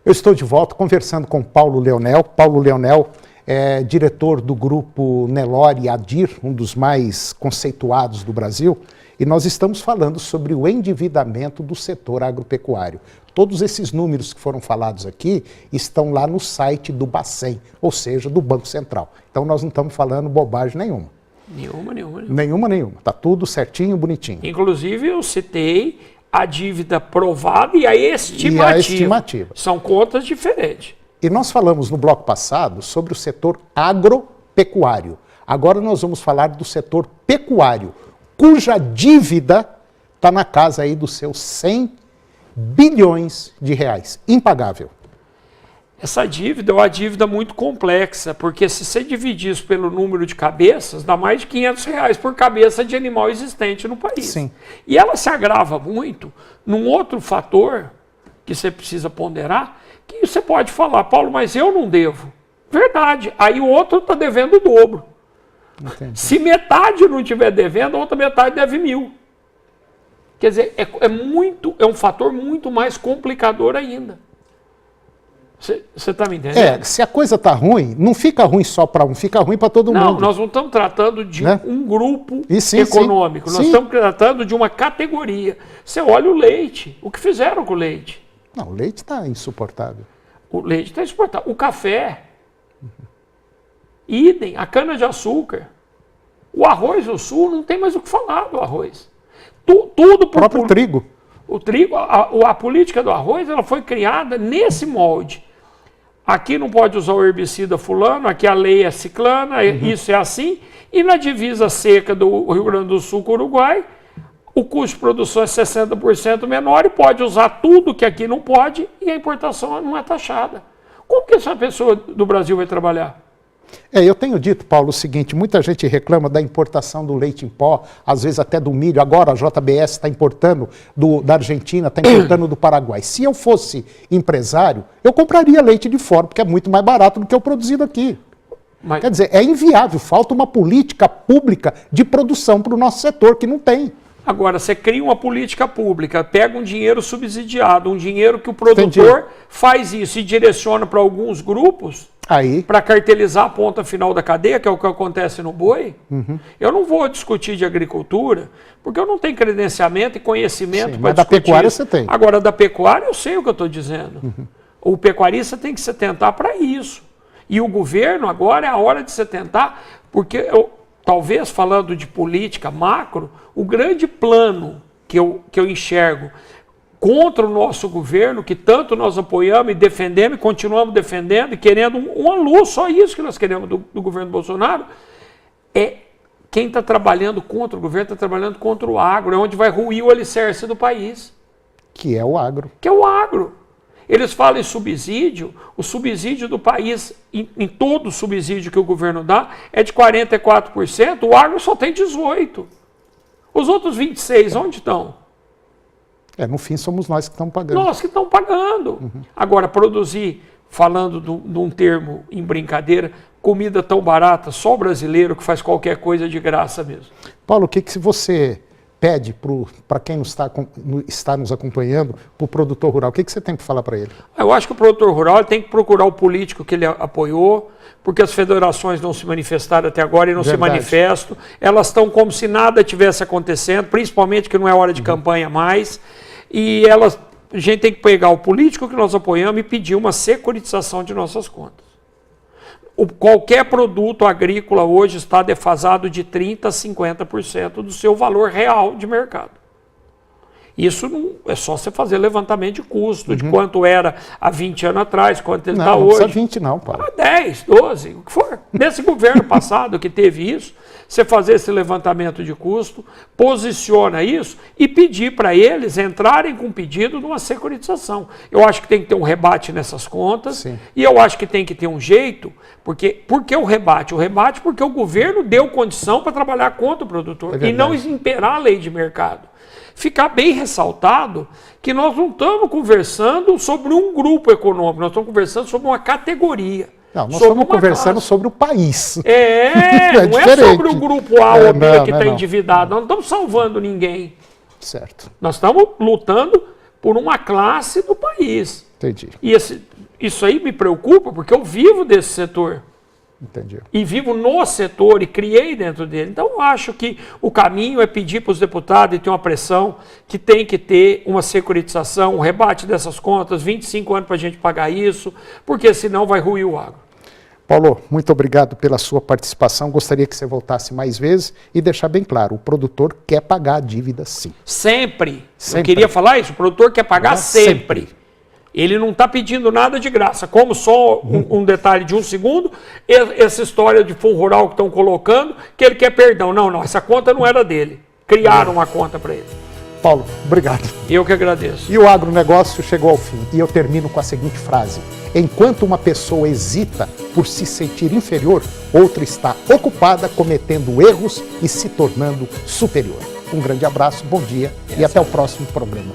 Eu estou de volta conversando com Paulo Leonel. Paulo Leonel é diretor do grupo Nelore Adir, um dos mais conceituados do Brasil, e nós estamos falando sobre o endividamento do setor agropecuário. Todos esses números que foram falados aqui estão lá no site do Bacen, ou seja, do Banco Central. Então nós não estamos falando bobagem nenhuma. Nenhuma. Está tudo certinho, bonitinho. Inclusive eu citei a dívida provada e a estimativa. São contas diferentes. E nós falamos no bloco passado sobre o setor agropecuário. Agora nós vamos falar do setor pecuário, cuja dívida está na casa aí dos seus 100 bilhões de reais. Impagável. Essa dívida é uma dívida muito complexa, porque se você dividir isso pelo número de cabeças, dá mais de 500 reais por cabeça de animal existente no país. Sim. E ela se agrava muito num outro fator que você precisa ponderar, que você pode falar, Paulo, mas eu não devo. Verdade. Aí o outro está devendo o dobro. Entendi. Se metade não estiver devendo, a outra metade deve 1.000. Quer dizer, é um fator muito mais complicador ainda. Você está me entendendo? Se a coisa está ruim, não fica ruim só para um, fica ruim para todo mundo. Não, nós não estamos tratando de um grupo econômico, nós estamos tratando de uma categoria. Você olha o leite, o que fizeram com o leite? Não, o leite está insuportável. O leite está insuportável. O café, idem, a cana-de-açúcar, o arroz do sul, não tem mais o que falar do arroz. Tudo o próprio trigo. O trigo, a política do arroz, ela foi criada nesse molde. Aqui não pode usar o herbicida fulano, aqui a lei é ciclana, isso é assim. E na divisa seca do Rio Grande do Sul com o Uruguai, o custo de produção é 60% menor e pode usar tudo que aqui não pode e a importação não é taxada. Como que essa pessoa do Brasil vai trabalhar? Eu tenho dito, Paulo, o seguinte, muita gente reclama da importação do leite em pó, às vezes até do milho, agora a JBS está importando da Argentina, está importando do Paraguai. Se eu fosse empresário, eu compraria leite de fora, porque é muito mais barato do que o produzido aqui. Quer dizer, é inviável, falta uma política pública de produção para o nosso setor, que não tem. Agora, você cria uma política pública, pega um dinheiro subsidiado, um dinheiro que o produtor faz isso e direciona para alguns grupos para cartelizar a ponta final da cadeia, que é o que acontece no boi. Eu não vou discutir de agricultura, porque eu não tenho credenciamento e conhecimento para discutir. Mas da pecuária você tem. Agora, da pecuária eu sei o que eu estou dizendo. O pecuarista tem que se atentar para isso. E o governo agora é a hora de se atentar, porque talvez falando de política macro, o grande plano que eu enxergo contra o nosso governo, que tanto nós apoiamos e defendemos, e continuamos defendendo, e querendo uma luz, só isso que nós queremos do governo Bolsonaro, é quem está trabalhando contra o governo, está trabalhando contra o agro, é onde vai ruir o alicerce do país. Que é o agro. Que é o agro. Eles falam em subsídio, o subsídio do país, em todo o subsídio que o governo dá, é de 44%, o agro só tem 18%. Os outros 26%, onde estão? No fim somos nós que estamos pagando. Nós que estamos pagando. Agora, produzir, falando de um termo em brincadeira, comida tão barata, só o brasileiro que faz qualquer coisa de graça mesmo. Paulo, o que você pede para quem está nos acompanhando, para o produtor rural? O que você tem para falar para ele? Eu acho que o produtor rural tem que procurar o político que ele apoiou, porque as federações não se manifestaram até agora e não se manifestam. Elas estão como se nada tivesse acontecendo, principalmente que não é hora de campanha mais. E a gente tem que pegar o político que nós apoiamos e pedir uma securitização de nossas contas. Qualquer produto agrícola hoje está defasado de 30% a 50% do seu valor real de mercado. Isso não é só você fazer levantamento de custo, de quanto era há 20 anos atrás, quanto ele está hoje. Não precisa 20 não, Paulo. 10, 12, o que for. Nesse governo passado que teve isso, você fazer esse levantamento de custo, posiciona isso e pedir para eles entrarem com pedido de uma securitização. Eu acho que tem que ter um rebate nessas contas e eu acho que tem que ter um jeito, por que o rebate? O rebate porque o governo deu condição para trabalhar contra o produtor e não imperar a lei de mercado. Ficar bem ressaltado que nós não estamos conversando sobre um grupo econômico, nós estamos conversando sobre uma categoria. Não, nós estamos conversando sobre o país. Não é sobre o grupo A ou B que está endividado, nós não estamos salvando ninguém. Certo. Nós estamos lutando por uma classe do país. Entendi. E isso aí me preocupa, porque eu vivo desse setor. Entendi. E vivo no setor e criei dentro dele. Então, eu acho que o caminho é pedir para os deputados, e ter uma pressão, que tem que ter uma securitização, um rebate dessas contas, 25 anos para a gente pagar isso, porque senão vai ruir o agro. Paulo, muito obrigado pela sua participação. Gostaria que você voltasse mais vezes e deixar bem claro, o produtor quer pagar a dívida sim. Sempre. Eu queria falar isso, o produtor quer pagar sempre. Ele não está pedindo nada de graça. Como só um detalhe de 1 segundo, essa história de fundo rural que estão colocando, que ele quer perdão. Não, essa conta não era dele. Criaram uma conta para ele. Paulo, obrigado. Eu que agradeço. E o agronegócio chegou ao fim. E eu termino com a seguinte frase. Enquanto uma pessoa hesita por se sentir inferior, outra está ocupada cometendo erros e se tornando superior. Um grande abraço, bom dia e até o próximo programa.